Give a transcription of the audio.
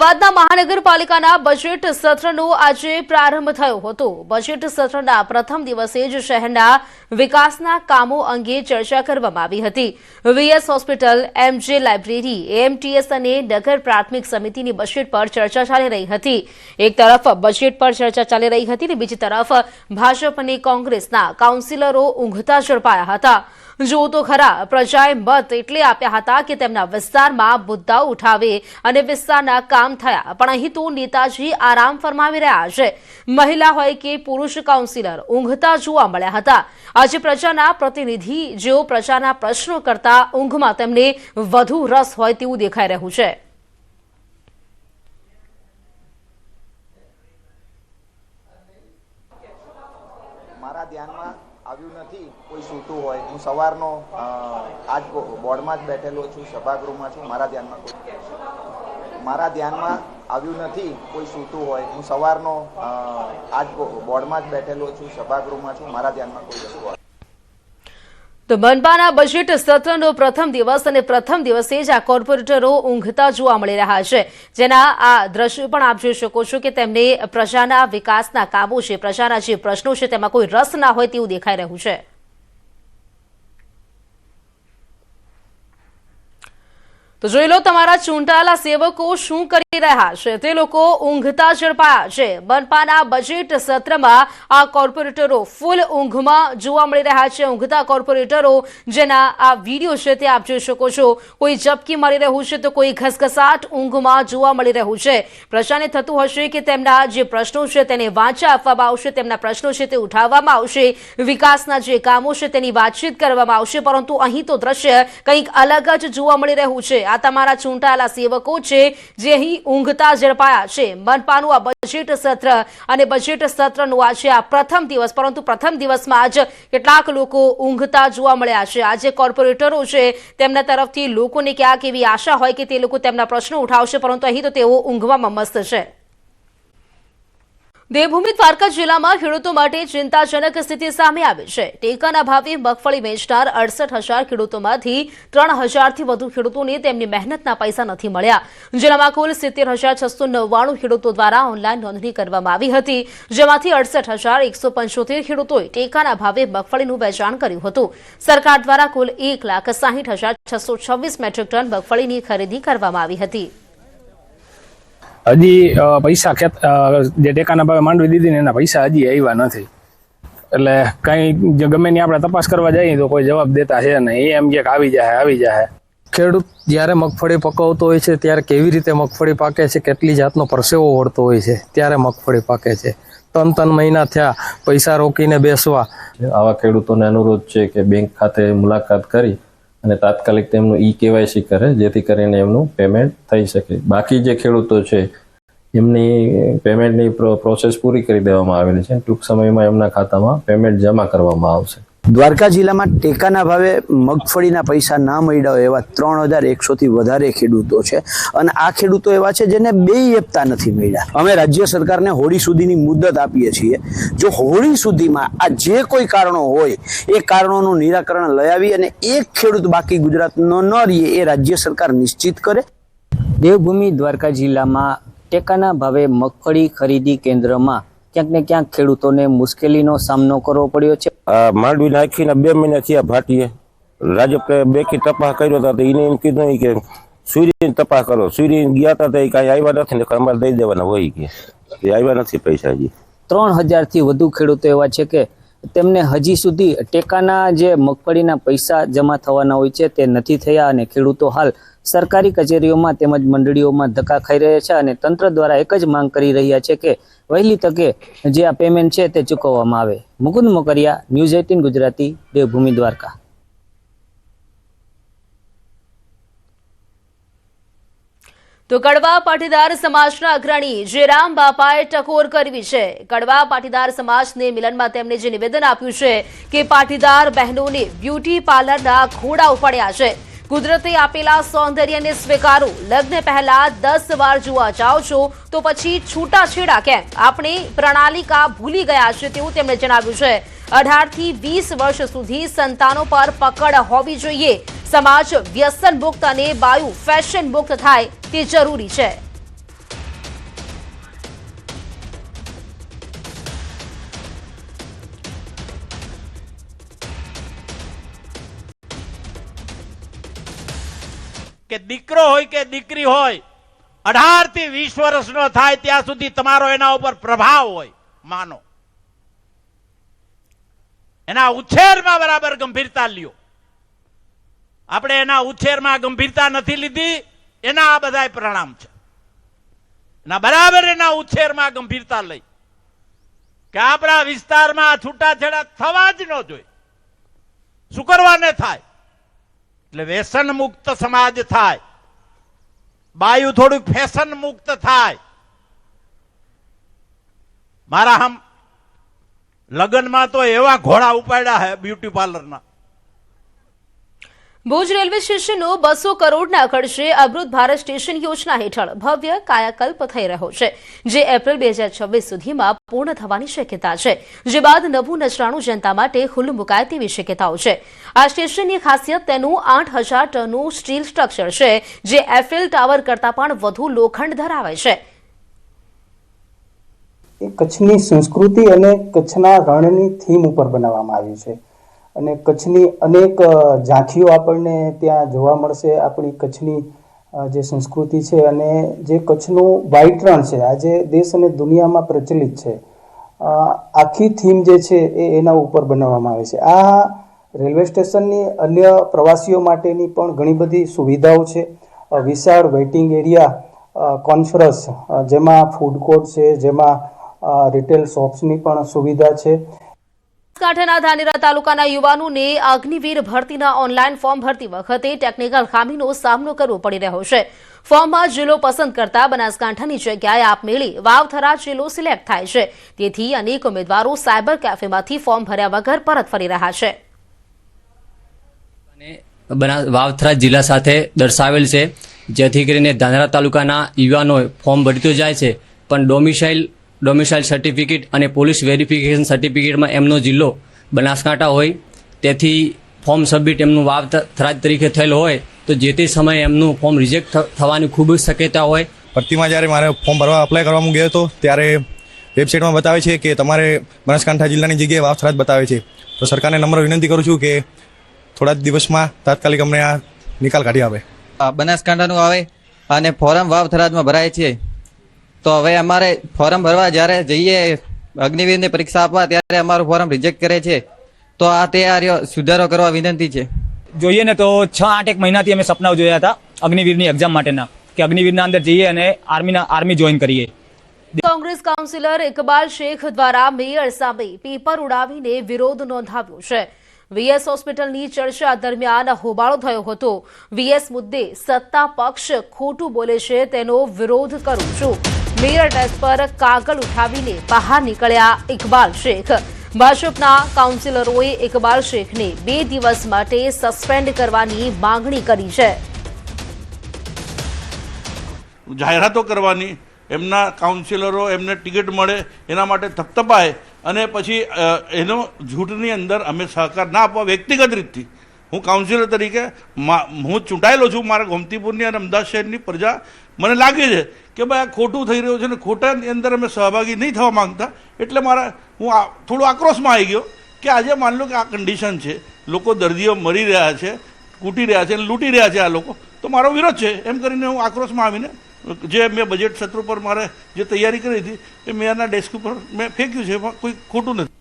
અમદાવાદના મહાનગરપાલિકાના બજેટ સત્રનો આજે પ્રારંભ થયો હતો। બજેટ સત્રના પ્રથમ દિવસે જ શહેરના વિકાસના કામો અંગે ચર્ચા કરવામાં આવી હતી। વીએસ હોસ્પિટલ, એમજે લાઇબ્રેરી, એએમટીએસ અને નગર પ્રાથમિક સમિતિની બજેટ પર ચર્ચા ચાલી રહી હતી। એક તરફ બજેટ પર ચર્ચા ચાલી રહી હતી અને બીજી તરફ ભાજપ અને કોંગ્રેસના કાઉન્સિલરો ઊંઘતા ઝડપાયા હતા। જો તો ખરા, પ્રજાએ મત એટલે આપ્યા હતા કે તેમના વિસ્તારમાં મુદ્દાઓ ઉઠાવે અને વિસ્તારના કામ થયા, પણ અહીં તો નેતાજી આરામ ફરમાવી રહ્યા છે। મહિલા હોય કે પુરુષ કાઉન્સિલર ઊંઘતા જોવા મળ્યા હતા। આજે પ્રજાના પ્રતિનિધિ જેઓ પ્રજાના પ્રશ્નો કરતા ઊંઘમાં તેમને વધુ રસ હોય તેવું દેખાઈ રહ્યું છે। મારા ધ્યાનમાં આવ્યું નથી કોઈ સૂતું હોય। હું સવારનો આજ બોર્ડમાં જ બેઠેલો છું, સભાગૃહમાં છું। મારા ધ્યાનમાં આવ્યું નથી કોઈ સૂતું હોય। હું સવારનો આજ બોર્ડમાં જ બેઠેલો છું, સભાગૃહમાં છું। મારા ધ્યાનમાં કોઈ વસ્તુ તો મનપાના બજેટ સત્રનો પ્રથમ દિવસ અને પ્રથમ દિવસે જ આ કોર્પોરેટરો ઊંઘતા જોવા મળી રહ્યા છે, જેના આ દ્રશ્યો પણ આપ જોઈ શકો છો કે તેમને પ્રજાના વિકાસના કામો છે, પ્રજાના જે પ્રશ્નો છે તેમાં કોઈ રસ ના હોય તેવું દેખાઈ રહ્યું છે। તો જોઈ લો તમારા ચૂંટાયેલા સેવકો શું કરી રહ્યા છે, તે લોકો ઊંઘતા ઝડપાયા છે। મનપાના બજેટ સત્રમાં આ કોર્પોરેટરો ફૂલ ઊંઘમાં જોવા મળી રહ્યા છે। ઊંઘતા કોર્પોરેટરો જેના આ વિડીયો છે તે આપ જોઈ શકો છો। કોઈ ઝબકી મારી રહ્યું છે તો કોઈ ઘસઘસાટ ઊંઘમાં જોવા મળી રહ્યું છે। પ્રજાને થતું હશે કે તેમના જે પ્રશ્નો છે તેને વાંચા આપવામાં આવશે, તેમના પ્રશ્નો છે તે ઉઠાવવામાં આવશે, વિકાસના જે કામો છે તેની વાતચીત કરવામાં આવશે, પરંતુ અહીં તો દ્રશ્ય કંઈક અલગ જ જોવા મળી રહ્યું છે। આ તમારા ચૂંટાયેલા સેવકો છે જે અહીં ઊંઘતા ઝડપાયા છે। મનપાનું આ બજેટ સત્ર અને બજેટ સત્રનું આજે આ પ્રથમ દિવસ, પરંતુ પ્રથમ દિવસમાં જ કેટલાક લોકો ઊંઘતા જોવા મળ્યા છે। આજે કોર્પોરેટરો છે તેમના તરફથી લોકોને ક્યાંક એવી આશા હોય કે તે લોકો તેમના પ્રશ્નો ઉઠાવશે, પરંતુ અહીં તો તેઓ ઊંઘવામાં મસ્ત છે। દેવભૂમિ દ્વારકા જિલ્લામાં ખેડૂતો માટે ચિંતાજનક સ્થિતિ સામે આવી છે। ટેકાના ભાવે મગફળી વેચનાર 68,000 ખેડૂતોમાંથી 3,000થી વધુ ખેડૂતોને તેમની મહેનતના પૈસા નથી મળ્યા। જિલ્લામાં કુલ 70,699 ખેડૂતો દ્વારા ઓનલાઈન નોંધણી કરવામાં આવી હતી, જેમાંથી 68,175 ખેડૂતોએ ટેકાના ભાવે મગફળીનું વેચાણ કર્યું હતું। સરકાર દ્વારા કુલ 1,60,626 મેટ્રિક ટન મગફળીની ખરીદી કરવામાં આવી હતી। હજી પૈસા જે ટેકાના ભાવે માંડવી દીધી ને એના પૈસા હજી આવ્યા નથી, એટલે કઈ ગમે ની આપણે તપાસ કરવા જઈએ તો કોઈ જવાબ દેતા છે નહીં। એમ કે આવી જાય। ખેડૂત જ્યારે મગફળી પકવતો હોય છે ત્યારે કેવી રીતે મગફળી પાકે છે, કેટલી જાતનો પરસેવો વળતો હોય છે ત્યારે મગફળી પાકે છે। 3 મહિના થયા પૈસા રોકીને બેસવા। આવા ખેડૂતોને અનુરોધ છે કે બેંક ખાતે મુલાકાત કરી અને તાત્કાલિક તેમનું ઈ-કેવાયસી કરે, જેથી કરીને એમનું પેમેન્ટ થઈ શકે। બાકી જે ખેડૂતો છે એમની પેમેન્ટની પ્રોસેસ પૂરી કરી દેવામાં આવેલી છે। ટૂંક સમયમાં એમના ખાતામાં પેમેન્ટ જમા કરવામાં આવશે। દ્વારકા જિલ્લામાં ટેકાના ભાવે મગફળીના પૈસા ના મળ્યા હોય એવા 3,100થી વધારે ખેડૂતો છે, અને આ ખેડૂતો એવા છે જેને 2 હપ્તા નથી મળ્યા। અમે રાજ્ય સરકારને હોળી સુધીની મુદત આપીએ છીએ। જો હોળી સુધીમાં આ જે કોઈ કારણો હોય એ કારણોનું નિરાકરણ લઈ આવી અને એક ખેડૂત બાકી ગુજરાતનો ન રહે એ રાજ્ય સરકાર નિશ્ચિત કરે। દેવભૂમિ દ્વારકા જિલ્લામાં ટેકાના ભાવે મગફળી ખરીદી કેન્દ્રમાં ક્યાંક ને ક્યાંક ખેડૂતોને મુશ્કેલીનો સામનો કરવો પડ્યો છે। માંડવી નાખીને 2 મહિના થયા ભાટીએ રાજપે બેકી તપાસ કર્યો હતો, એને એમ કીધું કે સૂર્યની તપાસ કરો। સૂર્ય ગયા હતા તો કાંઈ આવ્યા નથી ને અમારે દઈ દેવાના હોય કે એ આવ્યા નથી પૈસા હજી। 3,000થી વધુ ખેડૂતો એવા છે કે તેમને હજી સુધી ટેકાના જે મગફળીના પૈસા જમા થવાના હોય છે તે નથી થયા, અને ખેડૂતો હાલ સરકારી કચેરીઓમાં તેમજ મંડળીઓમાં ધક્કા ખાઈ રહ્યા છે અને તંત્ર દ્વારા એક જ માંગ કરી રહ્યા છે કે વહેલી તકે જે આ પેમેન્ટ છે તે ચૂકવવામાં આવે। મુકુંદ મોકરિયા, ન્યૂઝ 18 ગુજરાતી, દેવભૂમિ દ્વારકા। તો કડવા પાટીદાર સમાજના અગ્રણી જેરામ બાપાએ ટકોર કરવી છે। કડવા પાટીદાર સમાજને મિલનમાં તેમણે જે નિવેદન આપ્યું છે કે પાટીદાર બહેનોને બ્યુટી પાર્લરના ઘોડા ઉપાડ્યા છે। કુદરતે આપેલા સૌંદર્યને સ્વીકારો। લગ્ન પહેલા 10 વાર જોવા જાઓ છો તો પછી છૂટાછેડા કેમ? આપણે પ્રણાલિકા ભૂલી ગયા છે તેવું તેમણે જણાવ્યું છે। 18 થી 20 વર્ષ સુધી સંતાનો પર પકડ હોવી જોઈએ। સમાજ વ્યસન મુક્ત અને બાયુ ફેશન મુક્ત થાય તે જરૂરી છે। કે દીકરો હોય કે દીકરી હોય 18 થી 20 વર્ષનો થાય ત્યાં સુધી તમારો એના ઉપર પ્રભાવ હોય માનો, એના ઉછેરમાં બરાબર ગંભીરતા લ્યો. આપણે એના ઉછેરમાં ગંભીરતા નથી લીધી, એના આ બધા પરિણામ છે. એના બરાબર એના ઉછેરમાં ગંભીરતા લઈ કે આપણા વિસ્તારમાં છૂટાછેડા થવા જ ન જોઈએ. શું કરવાને થાય? એટલે વ્યસન મુક્ત સમાજ થાય, બાયુ થોડુંક ફેશન મુક્ત થાય. મારા હમ લગ્નમાં તો એવા ઘોડા ઉપાડ્યા હે બ્યુટી પાર્લરના. ભુજ રેલવે સ્ટેશનનો 200 કરોડના ખર્ચે અમૃત ભારત સ્ટેશન યોજના હેઠળ ભવ્ય કાયાકલ્પ થઈ રહ્યો છે, જે એપ્રિલ 2026 સુધીમાં પૂર્ણ થવાની શક્યતા છે, જે બાદ નવું નજરાણું જનતા માટે ખુલ્લું મુકાય તેવી શક્યતાઓ છે. આ સ્ટેશનની ખાસિયત તેનું 8000 ટનનું સ્ટીલ સ્ટ્રક્ચર છે, જે એફએલ ટાવર કરતાં પણ વધુ લોખંડ ધરાવે છે. એ કચ્છની સંસ્કૃતિ અને કચ્છના રણની થીમ ઉપર બનાવવામાં આવ્યું છે અને કચ્છની અનેક ઝાંખીઓ આપણને ત્યાં જોવા મળશે. આપણી કચ્છની જે સંસ્કૃતિ છે અને જે કચ્છનું વ્હાઇટ રણ છે આજે દેશ અને દુનિયામાં પ્રચલિત છે, આખી થીમ જે છે એ એના ઉપર બનાવવામાં આવે છે. આ રેલવે સ્ટેશનની અન્ય પ્રવાસીઓ માટેની પણ ઘણી બધી સુવિધાઓ છે. વિશાળ વેઇટિંગ એરિયા, કોન્ફરન્સ, જેમાં ફૂડ કોર્ટ છે, જેમાં રિટેલ શોપ્સની પણ સુવિધા છે. બનાસકાંઠાના ધાનેરા તાલુકાના યુવાનોને અગ્નિવીર ભરતીના ઓનલાઈન ફોર્મ ભરતી વખતે ટેકનિકલ ખામીનો સામનો કરવો પડી રહ્યો છે. ફોર્મમાં જિલ્લો પસંદ કરતા બનાસકાંઠાની જગ્યાએ આપમેળે વાવથરા જિલ્લો સિલેક્ટ થાય છે. તેથી અનેક ઉમેદવારો સાયબર કેફેમાંથી ફોર્મ ભર્યા વગર પરત ફરી રહ્યા છે. વાવથરા જિલ્લા સાથે દર્શાવેલ છે, જેથી કરીને ધાનેરા તાલુકાના યુવાનો ફોર્મ ભરતો જાય છે, પણ ડોમિસાઇલ સર્ટિફિકેટ અને પોલીસ વેરિફિકેશન સર્ટિફિકેટમાં એમનો જિલ્લો બનાસકાંઠા હોય, તેથી ફોર્મ સબમિટ એમનું વાવથરા તરીકે થયેલ હોય તો જે તે સમયે એમનું ફોર્મ રિજેક્ટ થવાની ખૂબ જ શક્યતા હોય. ભરતીમાં જ્યારે મારે ફોર્મ ભરવા અપ્લાય કરવા ગયો હતો ત્યારે વેબસાઇટમાં બતાવે છે કે તમારે બનાસકાંઠા જિલ્લાની જગ્યાએ વાવથરા જ બતાવે છે. તો સરકારને નમ્ર વિનંતી કરું છું કે થોડા દિવસમાં તાત્કાલિક અમને આ નિકાલ કાઢી આપે. બનાસકાંઠાનું આવે અને ફોર્મ વાવથરાજમાં ભરાય છે, તો હવે અમારે ફોર્મ ભરવા જ્યારે જઈએ અગ્નિવીરની પરીક્ષા આપવા ત્યારે અમારું ફોર્મ રિજેક્ટ કરે છે. તો આ તૈયારીઓ સુધારો કરવા વિનંતી છે. જોઈએ ને તો 6-8 મહિનાથી અમે સપનાઓ જોયા હતા અગ્નિવીરની એક્ઝામ માટેના, કે અગ્નિવીરના અંદર જઈએ અને આર્મી જોઈન કરીએ. કોંગ્રેસ કાઉન્સિલર ઇકબાલ શેખ દ્વારા મેયર સામે પેપર ઉડાવીને વિરોધ નોંધાવ્યો છે. વીએસ હોસ્પિટલની ચર્ચા દરમિયાન હોબાળો થયો હતો. વીએસ મુદ્દે સત્તા પક્ષ ખોટું બોલે છે તેનો વિરોધ કરું છું. મેયર ડેસ્ક પર કાગળ ઉઠાવીને બહાર નીકળ્યા ઇકબાલ શેખ. ભાજપના કાઉન્સિલરોએ ઇકબાલ શેખને 2 દિવસ માટે સસ્પેન્ડ કરવાની માંગણી કરી છે. જાહેરાતો કરવાની, એમના કાઉન્સિલરો એમને ટિકિટ મળે એના માટે થપથપાય અને પછી એનો જૂઠની અંદર અમે સહકાર ના આપવા. વ્યક્તિગત રીતથી હું કાઉન્સિલર તરીકે હું ચૂંટાયેલો છું. મારા ગોમતીપુરની અને અમદાવાદ શહેરની પ્રજા મને લાગે છે કે ભાઈ આ ખોટું થઈ રહ્યું છે અને ખોટાની અંદર અમે સહભાગી નહીં થવા માંગતા. એટલે હું થોડો આક્રોશમાં આવી ગયો કે આજે માન લો કે આ કન્ડિશન છે, લોકો દર્દીઓ મરી રહ્યા છે, કૂટી રહ્યા છે અને લૂંટી રહ્યા છે આ લોકો, તો મારો વિરોધ છે. એમ કરીને હું આક્રોશમાં આવીને જે મેં બજેટ સત્ર પર મારે જે તૈયારી કરી હતી એ મેયરના ડેસ્ક ઉપર મેં ફેંક્યું છે. એમાં કોઈ ખોટું નથી.